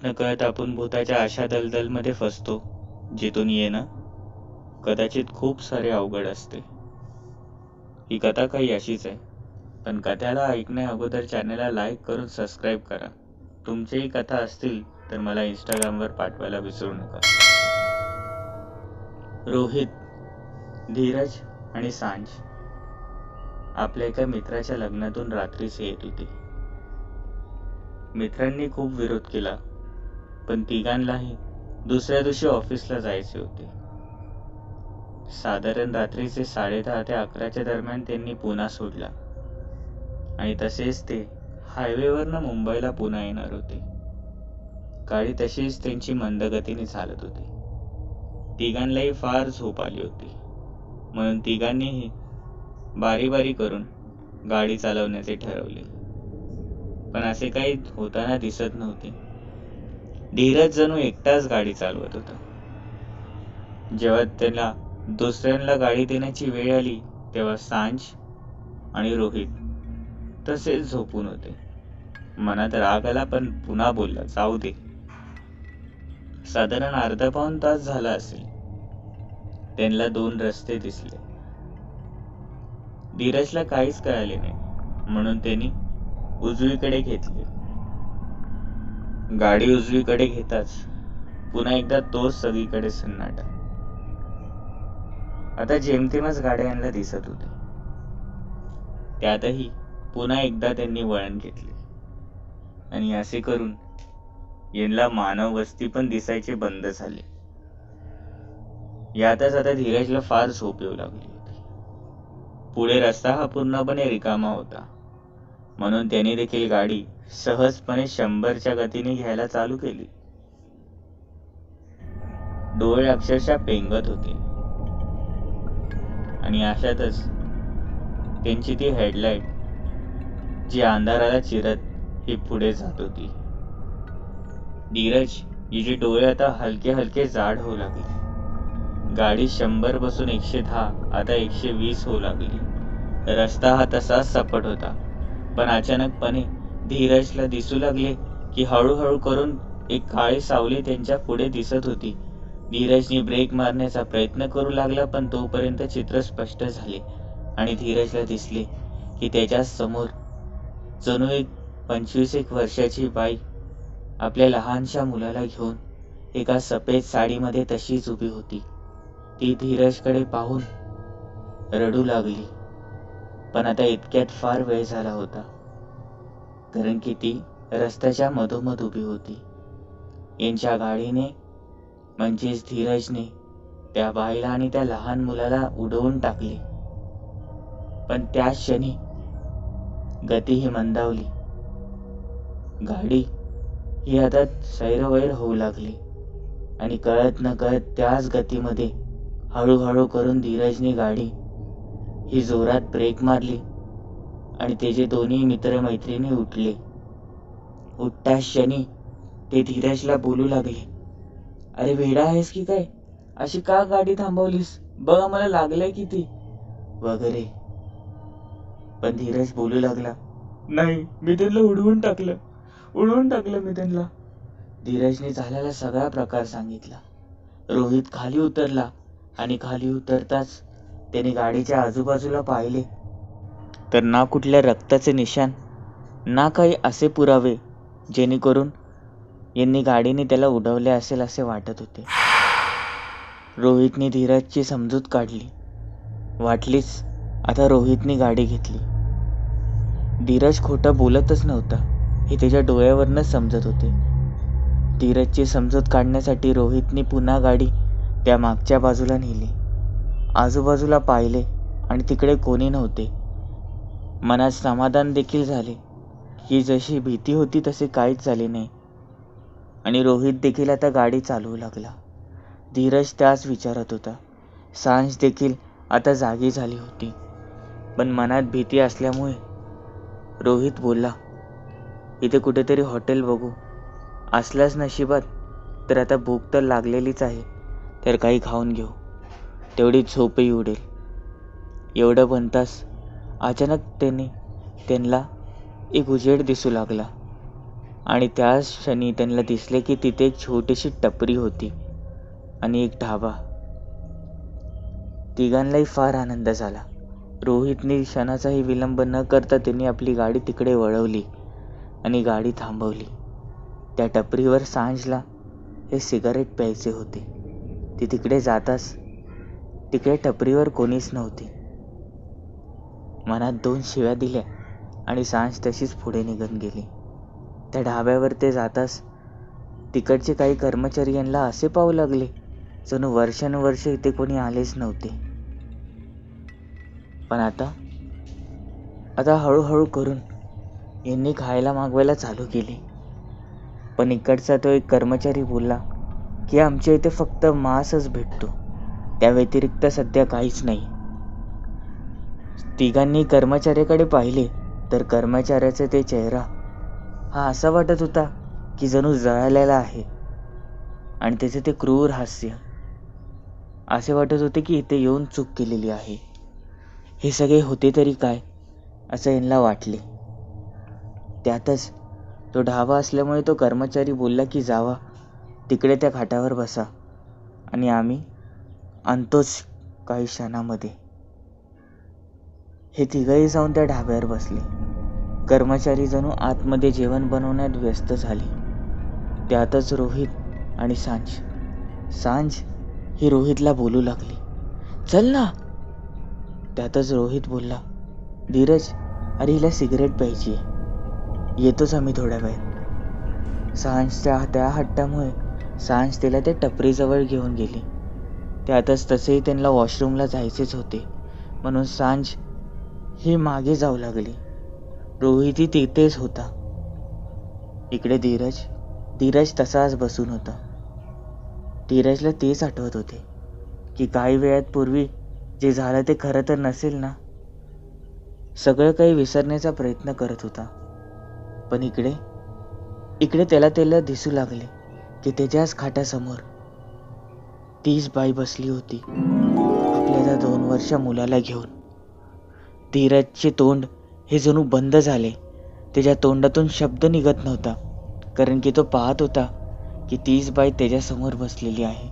कळत नकळत आपण भूताच्या अशा दलदलमध्ये फसतो जिथून येणं कदाचित खूप सारे अवघड असते. ही कथा काही अशीच आहे, पण कथेला ऐकण्या अगोदर चॅनलला लाईक करून सबस्क्राईब करा. तुमच्याही कथा असतील तर मला इंस्टाग्रामवर पाठवायला विसरू नका. रोहित, धीरज आणि सांज आपल्या एका मित्राच्या लग्नातून रात्रीच येत होते. मित्रांनी खूप विरोध केला, पण तिघांनाही दुसऱ्या दिवशी ऑफिसला जायचे होते. साधारण रात्रीचे 10:30 ते 11च्या दरम्यान त्यांनी पुणा सोडला आणि तसेच ते हायवेवरनं मुंबईला पुन्हा येणार होते. गाडी तशीच त्यांची मंदगतीने चालत होती. तिघांनाही फार झोप आली होती, म्हणून तिघांनीही बारी बारी करून गाडी चालवण्याचे ठरवले. पण असे काही होताना दिसत नव्हते. धीरज जणू एकटाच गाडी चालवत होता. जेव्हा त्याला दुसऱ्यांना गाडी देण्याची वेळ आली तेव्हा सांज आणि रोहित तसेच झोपून होते. मनात राग आला, पण पुन्हा बोलला, जाऊ दे. साधारण अर्धा पाऊण तास झाला असेल. त्यांना 2 रस्ते दिसले. धीरजला काहीच कळाले नाही, म्हणून त्यांनी उजवीकडे घेतले. गाडी उजवीकडे घेताच पुन्हा एकदा तोच सगळीकडे सन्नाटा. आता जेमतेमच गाड्यांना दिसत होते. त्यातही पुन्हा एकदा त्यांनी वळण घेतले आणि असे करून यांना मानव वस्ती पण दिसायचे बंद झाले. यातच आता धीरजला फार झोप येऊ लागली होती. पुढे रस्ता हा पूर्णपणे रिकामा होता, म्हणून त्याने देखील गाडी सहजपणे 100च्या गतीने घ्यायला चालू केली. डोळे अक्षरशः पेंगत होते आणि अशातच त्यांची ती हेडलाईट जी अंधाराला चिरत ही पुढे जात होती. धीरज हिचे डोळे आता हलके हलके जाड होऊ लागले. गाडी 100 पासून 110 आता 120 होऊ लागली. रस्ता हा तसाच सपाट होता, पण अचानकपणे धीरजला दिसू लागले की हळूहळू करून एक काळी सावली त्यांच्या पुढे दिसत होती. धीरजने ब्रेक मारण्याचा प्रयत्न करू लागला, पण तोपर्यंत चित्र स्पष्ट झाले आणि धीरजला दिसले की त्याच्या समोर जणू एक 25 वर्षाची बाई आपल्या लहानशा मुलाला घेऊन एका सफेद साडीमध्ये तशीच उभी होती. ती धीरजकडे पाहून रडू लागली, पण आता इतक्यात फार वेळ झाला होता, कारण की ती रस्त्याच्या मधोमध उभी होती. यांच्या गाडीने म्हणजेच धीरजने त्या बाईला आणि त्या लहान मुलाला उडवून टाकले. पण त्याच क्षणी गतीही मंदावली. गाडी ही आता सैरवैर होऊ लागली आणि कळत न कळत त्याच गतीमध्ये हळूहळू करून धीरजने गाडी ही जोरात ब्रेक मारली आणि त्याचे दोन्ही मित्रमैत्रिणी उठले. उठताच क्षणी ते धीरजला बोलू लागले, अरे वेडा आहेस की काय? अशी का गाडी थांबवलीस? बघ मला लागलंय किती वगैरे. पण धीरज बोलू लागला, नाही, मी त्यांना उडवून टाकलं मी त्यांना. धीरजने झालेला सगळा प्रकार सांगितला. रोहित खाली उतरला आणि खाली उतरताच त्याने गाडीच्या आजूबाजूला पाहिले तर ना कुठल्या रक्ताचे निशाण, ना काही असे पुरावे जेणेकरून यांनी गाडीने त्याला उडवले असेल असे वाटत होते. रोहितने धीरजची समजूत काढली. वाटलीच आता रोहितने गाडी घेतली. धीरज खोटं बोलतच नव्हता हे त्याच्या डोळ्यावरनं समजत होते. धीरजची समजूत काढण्यासाठी रोहितने पुन्हा गाडी त्या मागच्या बाजूला नेली. आजूबाजूला पाहिले आणि तिकडे कोणी नव्हते. मनात समाधान देखील झाले की जशी भीती होती तसे काहीच झाले नाही आणि रोहित देखील आता गाडी चालवू लागला. धीरज त्याच विचारात होता. सांज देखील आता जागी झाली होती, पण मनात भीती असल्यामुळे रोहित बोलला, इथे कुठेतरी हॉटेल बघू. असल्यास नशिबात तर आता भूक तर लागलेलीच आहे, तर काही खाऊन घेऊ, तेवढी झोपही उडेल. एवढं म्हणताच अचानक त्यांना एक उजेड दिसू लागला. आणि त्याच क्षणी त्यांना दिसले की तिथे एक छोटीशी टपरी होती आणि एक ढाबा. तिघांनाही फार आनंद झाला. रोहितने क्षणाचाही विलंब न करता त्यांनी आपली गाडी तिकडे वळवली आणि गाडी थांबवली. त्या टपरीवर सांजला हे सिगारेट प्यायचे होते. ती तिकडे जाताच तिकडे टपरीवर कोणीच नव्हते. मनात 2 शिव्या दिल्या आणि सांज तशीच पुढे निघून गेली. त्या ढाब्यावर ते जाताच तिकडचे काही कर्मचारी यांना असे पाहू लागले जणू वर्षानुवर्ष इथे कोणी आलेच नव्हते. पण आता हळूहळू करून यांनी खायला मागवायला चालू केले. पण इकडचा तो एक कर्मचारी बोलला की आमच्या इथे फक्त मांसच भेटतो, त्या व्यतिरिक्त सध्या काहीच नाही. तिघांनी कर्मचाऱ्याकडे पाहिले तर कर्मचाऱ्याचा ते चेहरा हा असा वाटत होता की जणू जळालेला आहे आणि त्याचे ते क्रूर हास्य. असे वाटत होते की इथे येऊन चूक केलेली आहे. हे सगळे होते तरी काय असं यांना वाटले. त्यातच तो ढाबा असल्यामुळे तो कर्मचारी बोलला की जावा तिकडे त्या खाटावर बसा आणि आम्ही आणतोच काही क्षणामध्ये. हे तिघही जाऊन त्या ढाब्यावर बसले. कर्मचारी जणू आतमध्ये जेवण बनवण्यात व्यस्त झाले. त्यातच रोहित आणि सांज ही रोहितला बोलू लागली, चल ना. त्यातच रोहित बोलला, धीरज अरे हिला सिगरेट प्यायची आहे, येतोच आम्ही थोड्या वेळ. सांजच्या त्या हट्टामुळे सांज तिला त्या टपरीजवळ घेऊन गेली. त्यातच तसेही त्यांना वॉशरूमला जायचेच होते म्हणून सांज ही मागे जाऊ लागली. रोहितही तिथेच होता. इकडे धीरज तसाच बसून होता. धीरजला तेच आठवत होते की काही वेळात पूर्वी जे झालं ते खरं तर नसेल ना. सगळं काही विसरण्याचा प्रयत्न करत होता. पण इकडे त्याला दिसू लागले की त्याच्याच खाटासमोर तीच बाई बसली होती आपल्या त्या 2 वर्षा मुलाला घेऊन. धीरजचे तोंड हे जणू बंद झाले. त्याच्या तोंडातून शब्द निघत नव्हता कारण की तो पाहत होता की तीच बाई त्याच्यासमोर बसलेली आहे.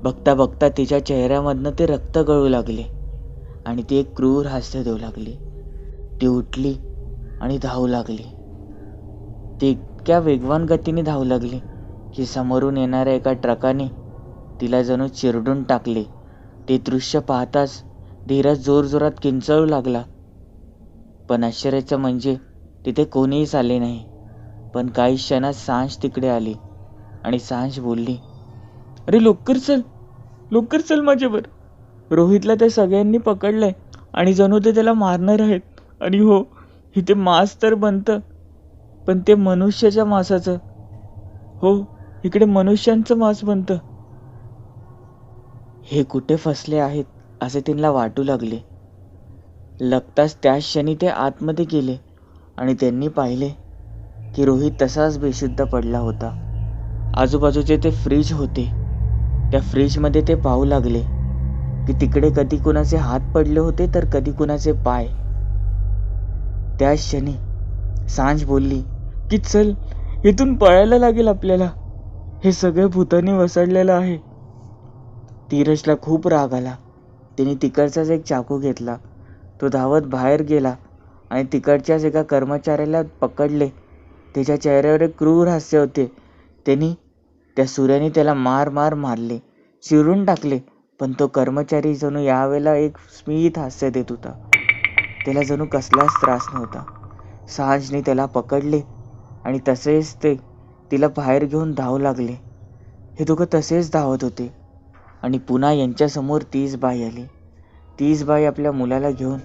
बघता बघता तिच्या चेहऱ्यामधनं ते रक्त गळू लागले आणि ती एक क्रूर हास्य देऊ लागली. ती उठली आणि धावू लागली. ती इतक्या वेगवान गतीने धावू लागली की समोरून येणाऱ्या एका ट्रकाने तिला जणू चिरडून टाकले. ते दृश्य पाहताच धीरज जोरजोरात किंचाळू लागला. पण आश्चर्याचं म्हणजे तिथे कोणीच आले नाही. पण काही क्षणात सांज तिकडे आली आणि सांज बोलली, अरे लवकर चल माझ्यावर. रोहितला त्या सगळ्यांनी पकडलंय आणि जणू ते त्याला मारणार आहेत. आणि हो, इथे मांस तर बनतं, पण ते मनुष्याच्या मांसाचं. हो, इकडे मनुष्यांचं मांस बनतं. हे कुठे फसले आहेत असे त्यांना वाटू लागले. लगताच त्याच क्षणी ते आतमध्ये गेले आणि त्यांनी पाहिले की रोहित तसाच बेशुद्ध पडला होता. आजूबाजूचे ते फ्रीज होते. त्या फ्रीजमध्ये ते पाहू लागले की तिकडे कधी कुणाचे हात पडले होते तर कधी कुणाचे पाय. त्याच क्षणी सांज बोलली की चल, इथून पळायला लागेल आपल्याला, हे सगळं भूतानी वसडलेलं आहे. धीरजला खूप राग आला. त्याने तिकडचाच एक चाकू घेतला. तो धावत बाहेर गेला आणि तिकडच्याच एका कर्मचाऱ्याला पकडले. त्याच्या चेहऱ्यावर एक क्रूर हास्य होते. त्यांनी त्या सूर्याने त्याला मारले, चिरून टाकले. पण तो कर्मचारी जणू यावेळेला एक स्मित हास्य देत होता. त्याला जणू कसलाच त्रास नव्हता. सांजने त्याला पकडले आणि तसेच ते तिला बाहेर घेऊन धावू लागले. हे दोघं तसेच धावत होते आणि पुन्हा यांच्यासमोर तीच बाई आली. तीच बाई आपल्या मुलाला घेऊन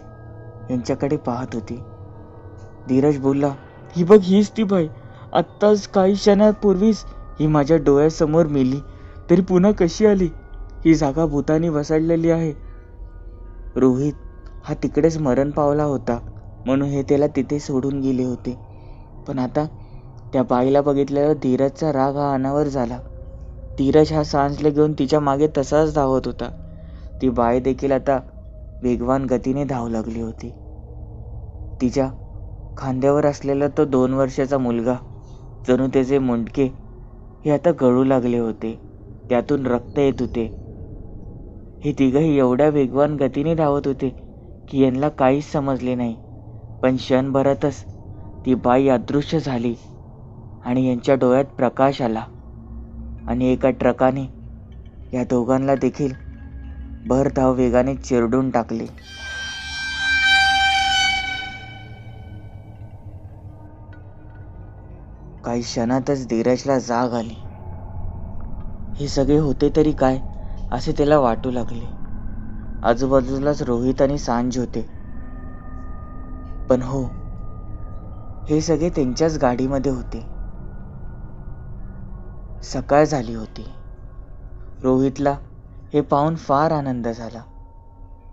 यांच्याकडे पाहत होती. धीरज बोलला, ही बघ, हीच ती बाई. आत्ताच काही क्षणापूर्वीच ही माझ्या डोळ्यासमोर मेली, तरी पुन्हा कशी आली? ही जागा भूतानी वसडलेली आहे. रोहित हा तिकडेच मरण पावला होता म्हणून हे त्याला तिथे सोडून गेले होते. पण आता त्या बाईला बघितल्यावर धीरजचा राग हा अनावर झाला. धीरज हा सांजला घेऊन तिच्या मागे तसाच धावत होता. ती बाई देखील आता वेगवान गतीने धावू लागली होती. तिच्या खांद्यावर असलेला तो 2 वर्षाचा मुलगा जणू त्याचे मुंडके हे आता गळू लागले होते, त्यातून रक्त येत होते. हे तिघही एवढ्या वेगवान गतीने धावत होते की यांना काहीच समजले नाही. पण क्षणभरातच ती बाई अदृश्य झाली आणि यांच्या डोळ्यात प्रकाश आला आणि एका ट्रकाने या दोघांना देखील भरधाव वेगाने चिरडून टाकले. काही क्षणातच धीरजला जाग आली. हे सगळे होते तरी काय असे त्याला वाटू लागले. आजूबाजूलाच रोहित आणि सांज होते. पण हो, हे सगळे त्यांच्याच गाडीमध्ये होते. सकाळ झाली होती. रोहितला हे पाहून फार आनंद झाला.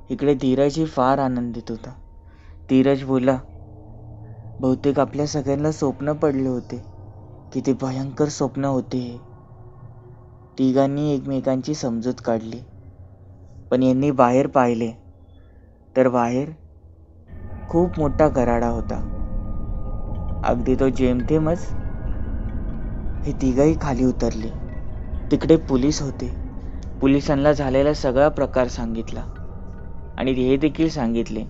इकडे धीरजही फार आनंदित होता. धीरज बोला, बहुतेक आपल्या सगळ्यांना स्वप्न पडले होते. किती भयंकर स्वप्न होते हे. तिघांनी एकमेकांची समजूत काढली. पण यांनी बाहेर पाहिले तर बाहेर खूप मोठा गराडा होता. अगदी तो जेमतेमच हे तिघही खाली उतरले. तिकडे पोलीस होते. पोलिसांना झालेला सगळा प्रकार सांगितला आणि हे देखील सांगितले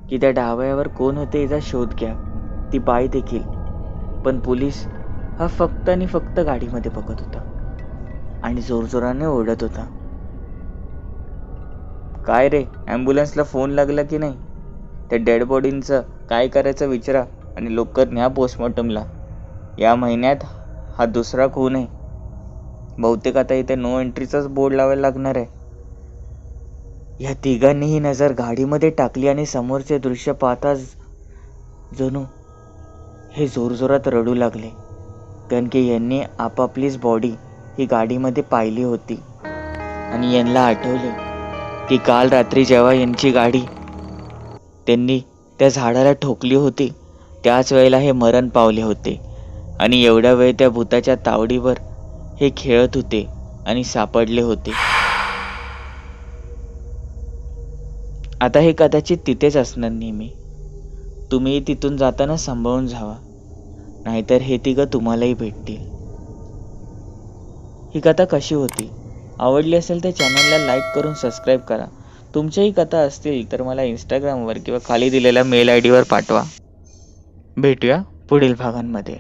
की त्या ढाब्यावर कोण होते याचा शोध घ्या, ती बाई देखील. पण पोलीस हा फक्त आणि फक्त गाडीमध्ये बघत होता आणि जोरजोराने ओरडत होता, काय रे, ॲम्ब्युलन्सला फोन लागला की नाही? त्या डेड बॉडींचं काय करायचं विचारा आणि लवकर न्या पोस्टमॉर्टमला. या महिन्यात हा दुसरा खून आहे. बहुतेक आता इथे नो एंट्रीचाच बोर्ड लावायला लागणार आहे. या तिघांनीही नजर गाडीमध्ये टाकली आणि समोरचे दृश्य पाहताच जणू हे जोरजोरात रडू लागले. कारण की यांनी आपापलीच बॉडी ही गाडीमध्ये पाहिली होती आणि यांना आठवले की काल रात्री जेव्हा यांची गाडी त्यांनी त्या झाडाला ठोकली होती त्याच वेळेला हे मरण पावले होते आणि एवढ्या वेळ त्या भूताच्या तावडीवर हे खेळत होते आणि सापडले होते. आता हे कदाचित तिथेच असणार नेहमी. तुम्ही तिथून जाताना सांभाळून जावा, नाहीतर हे तिघं तुम्हालाही भेटतील. ही कथा कशी होती? आवडली असेल तर चॅनलला लाईक करून सबस्क्राईब करा. तुमच्याही कथा असतील तर मला इंस्टाग्रामवर किंवा खाली दिलेल्या मेल आय डीवर पाठवा. भेटूया पुढील भागांमध्ये.